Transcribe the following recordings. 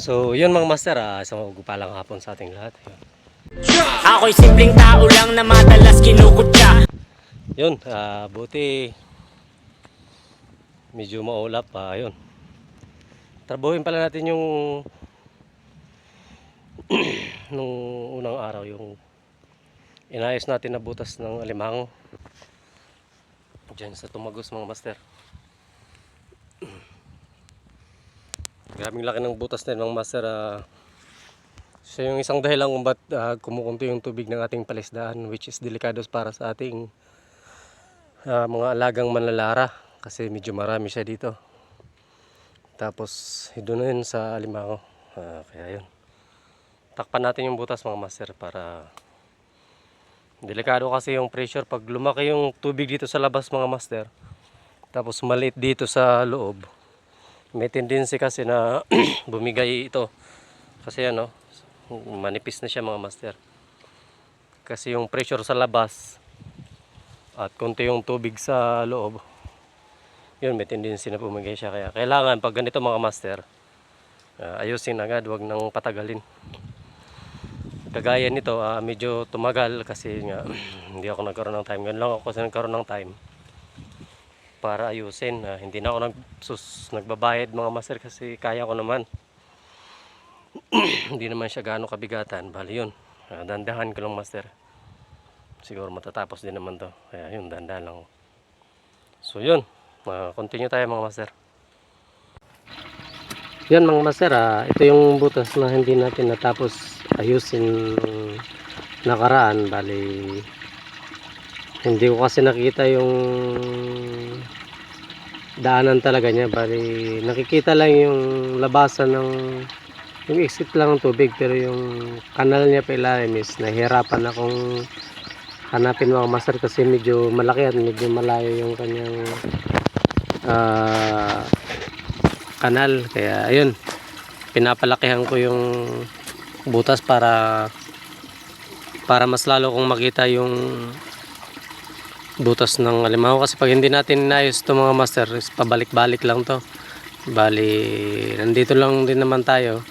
So, yun mga master, isang magpalang hapon sa ating lahat. Ako'y simpleng tao lang na madalas kinukutya. Yun, buti medyo maulap pa, yun. Trabuhin pala natin yung nung unang araw, yung inayos natin na butas ng alimango dyan sa Tumagos mga master. Grabing laki ng butas na yun mga master. Siya yung isang dahilan kung ba't kumukunti yung tubig ng ating palisdaan, which is delikado para sa ating mga alagang manlalara kasi medyo marami siya dito. Tapos doon na yun sa alimango, kaya yun, takpan natin yung butas mga master para delikado kasi yung pressure pag lumaki yung tubig dito sa labas mga master, tapos maliit dito sa loob, may tendency kasi na bumigay ito kasi ano, manipis na siya mga master, kasi yung pressure sa labas at konti yung tubig sa loob, yun may tendency na bumigay siya. Kaya kailangan pag ganito mga master, ayusin agad, wag nang patagalin. Kagaya nito, medyo tumagal kasi nga hindi ako nagkaroon ng time. Ganun lang ako kasi nagkaroon ng time para ayusin. Hindi na ako nagbabayad mga master kasi kaya ko naman. Hindi naman siya gaano kabigatan. Bali yun, dandahan ko lang master. Siguro matatapos din naman to. Kaya yun, dandahan lang. So yun, continue tayo mga master. Yan mga master, ito yung butas na hindi natin natapos ayusin nakaraan. Bali hindi ko kasi nakita yung daanan talaga niya. Bali nakikita lang yung labasan ng yung exit lang ng tubig, pero yung kanal niya pa ilalim is nahihirapan akong hanapin mga master kasi medyo malaki at medyo malayo yung kanyang kanal. Kaya ayun, pinapalakihan ko yung butas para mas lalo kong makita yung butas ng alimango, kasi pag hindi natin inayos ito mga master, pabalik-balik lang to. Bali nandito lang din naman tayo,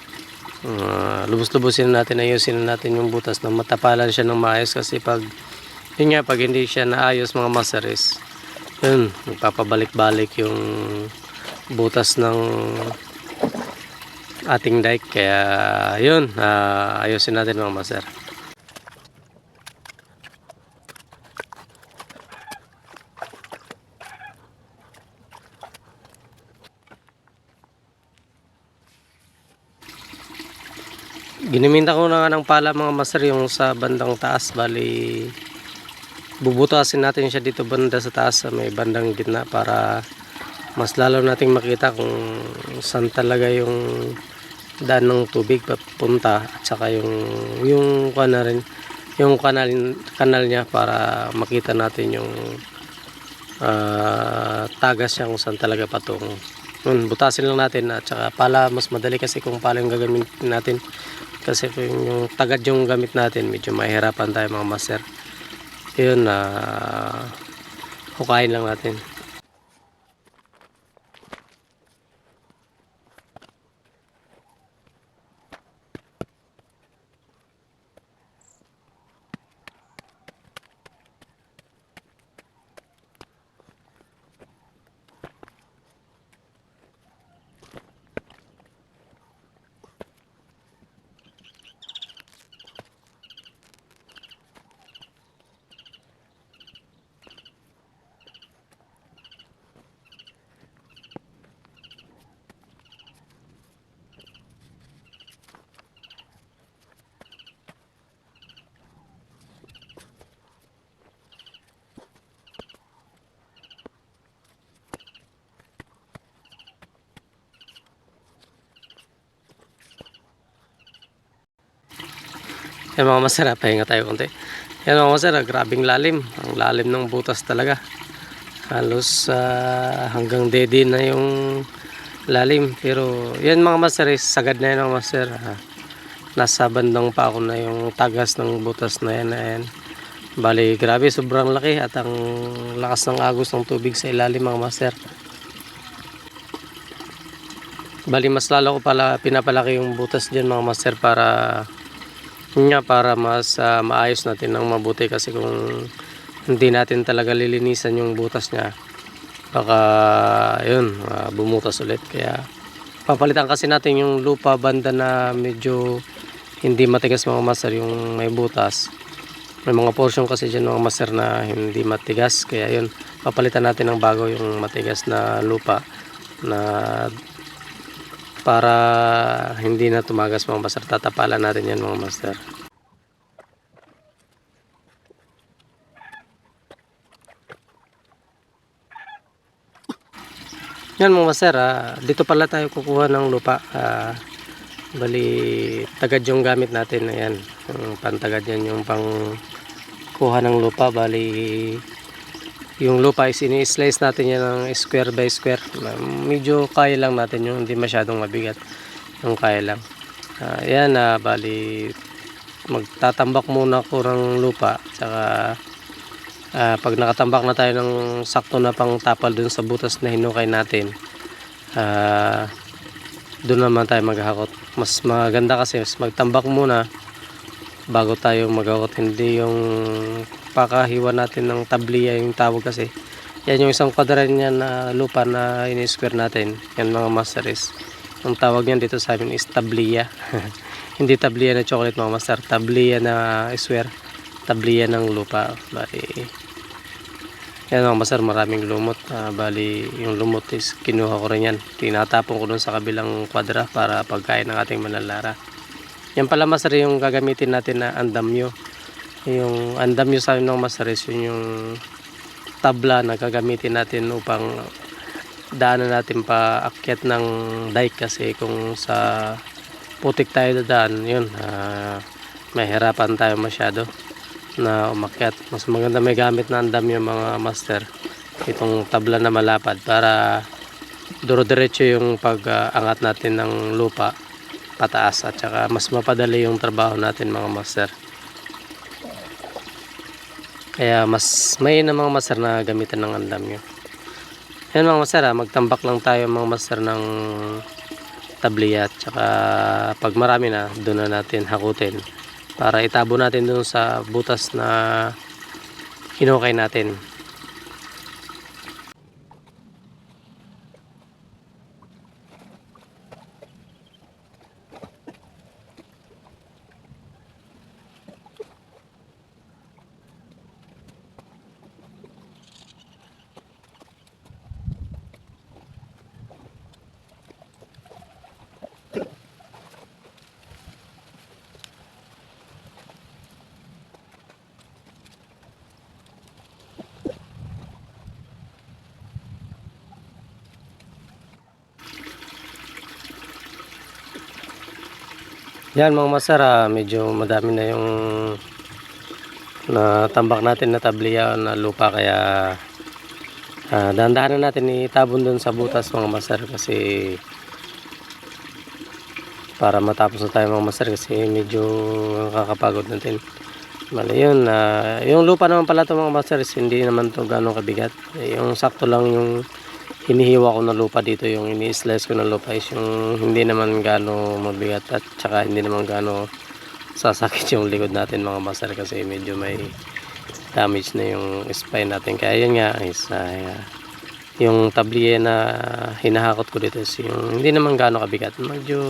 lubos-lubusin natin, ayusin natin yung butas na matapalan siya ng maayos. Kasi pag yun nga, pag hindi siya naayos mga master is yun, magpapabalik-balik yung butas ng ating dike. Kaya yun, ayusin natin mga master. Giniminta ko na nga ng pala mga master yung sa bandang taas. Bali bubutasin natin siya dito banda sa taas, sa may bandang gitna, para mas lalo nating makita kung saan talaga yung daan ng tubig papunta, at saka yung kanal niya, para makita natin yung tagas niya kung saan talaga patungo. Butasin lang natin, at saka pala mas madali kasi kung pala yung gagamitin natin, kasi yung tagad yung gamit natin medyo mahirapan tayo mga master. Yun, hukayin lang natin. Yan mga master, pahinga tayo konti. Yan mga master, grabing lalim. Ang lalim ng butas talaga. Halos hanggang dede na yung lalim. Pero yan mga master, sagad na yan mga master. Nasa bandang pa ako na yung tagas ng butas na yan. Bali grabe, sobrang laki, at ang lakas ng agos ng tubig sa ilalim mga master. Bali mas lalo ko pala pinapalaki yung butas dyan mga master para yun nga, para mas maayos natin ng mabuti, kasi kung hindi natin talaga lilinisan yung butas niya, baka yun, bumutas ulit. Kaya papalitan kasi natin yung lupa banda na medyo hindi matigas mga master, yung may butas. May mga portion kasi dyan mga master na hindi matigas, kaya yun, papalitan natin ng bago yung matigas na lupa na para hindi na tumagas mga master. Tatapalan natin yan mga master. Yan mga master, dito pala tayo kukuha ng lupa. Bali tagad yung gamit natin. Ayan, yung pantagad yan, yung pang kuha ng lupa. Bali yung lupa is ini-slice natin yan ng square by square. Medyo kaya lang natin yung hindi masyadong mabigat, yung kaya lang. Ayan, bali magtatambak muna ko ng lupa, tsaka pag nakatambak na tayo ng sakto na pang tapal dun sa butas na hinukay natin, doon naman tayo maghakot. Mas maganda kasi mas magtambak muna bago tayo maghakot, hindi yung pakahiwa natin ng tabliya yung tawag. Kasi yan yung isang kwadran niya na lupa na ini-square natin, yan mga master, is ang tawag niyan dito sa amin is tabliya. Hindi tabliya na chocolate mga master, tabliya na square, tabliya ng lupa. Bali yan mga master, maraming lumot. Bali yung lumot is kinuha ko rin yan, tinatapon ko dun sa kabilang kwadra para pagkain ng ating malalara. Yan pala master yung gagamitin natin na andamyo. Yung andamyo sa amin ng master is yun yung tabla na gagamitin natin upang daanan natin pa akyat ng dike. Kasi kung sa putik tayo dadaan, yun, mahirapan tayo masyado na umakyat. Mas maganda may gamit na andamyo mga master, itong tabla na malapad, para duro-diretso yung pag-angat natin ng lupa pataas, at saka mas mapadali yung trabaho natin mga master. Kaya mas may na mga master na gamitan ng andamyo. Yan mga master, magtambak lang tayo mga master ng tabliya, at saka pag marami na, doon na natin hakutin para itabo natin doon sa butas na hinukay natin. Yan mga master, medyo madami na yung natambak natin na tabliya na lupa, kaya dahan-dahan na natin itabon dun sa butas mga master, kasi para matapos na tayo mga master, kasi medyo nakakapagod natin. Mali yun, yung lupa naman pala ito mga master, hindi naman to gano'ng kabigat. Yung sakto lang yung hinihiwa ko na lupa dito, yung ini-slice ko na lupa is yung hindi naman gano'ng mabigat, at saka hindi naman gano'ng sasakit yung likod natin mga master, kasi medyo may damage na yung spine natin. Kaya yun nga is yung tabliya na hinahakot ko dito is yung hindi naman gano'ng kabigat, medyo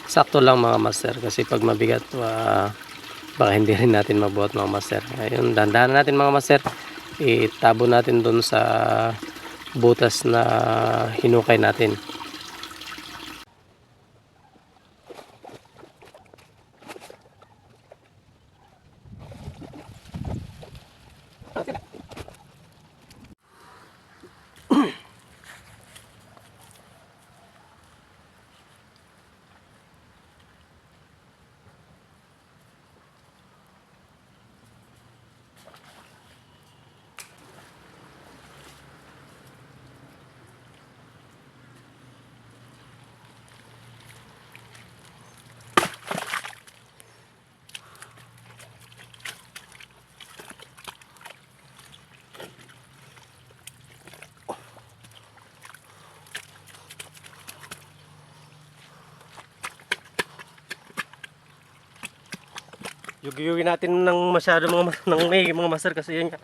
sakto lang mga master. Kasi pag mabigat, baka hindi rin natin mabuhat mga master. Ayun, dandahan natin mga master, itabo natin dun sa butas na hinukay natin. Yugi-yugi natin ng masyado ng may mga master kasi yun nga.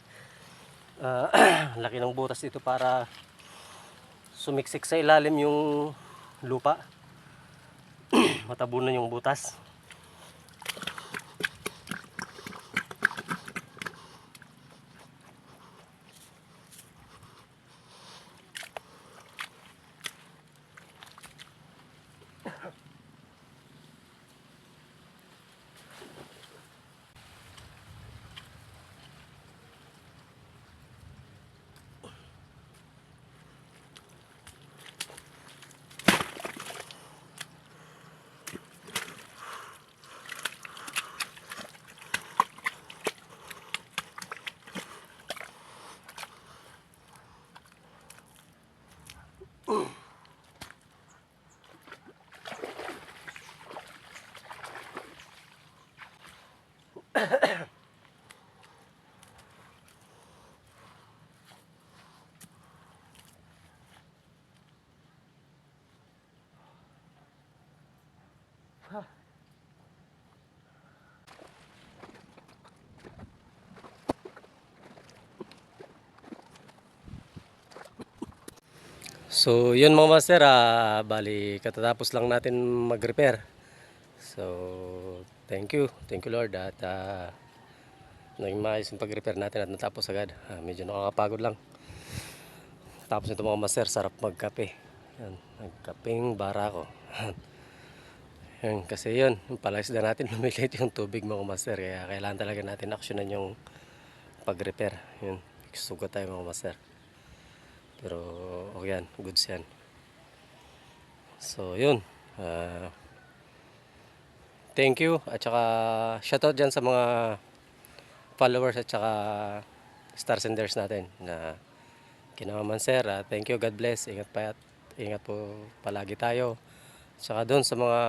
Laki ng butas dito para sumiksik sa ilalim yung lupa. Matabunan yung butas. So, yun mga master, bali katatapos lang natin mag-repair. So, thank you Lord at naging maayos yung pag-repair natin at natapos agad. Medyo nakakapagod lang. Tapos nito mga master, sarap magkape. Yan, nagkapeng barako. Yan, kasi yun, yung palaisda natin lumilit yung tubig mga master. Kaya kailangan talaga natin aksyonan yung pag-repair. Yun, sugat tayo mga master. Pero okay yan, goods yan. So yun, thank you at saka shoutout dyan sa mga followers at saka star senders natin na kinamaman sir. Thank you, God bless, ingat po palagi tayo. At saka doon sa mga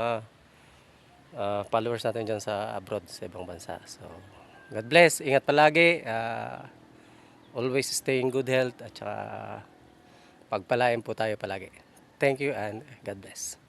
followers natin dyan sa abroad, sa ibang bansa. So God bless, ingat palagi, always stay in good health at saka pagpalain po tayo palagi. Thank you and God bless.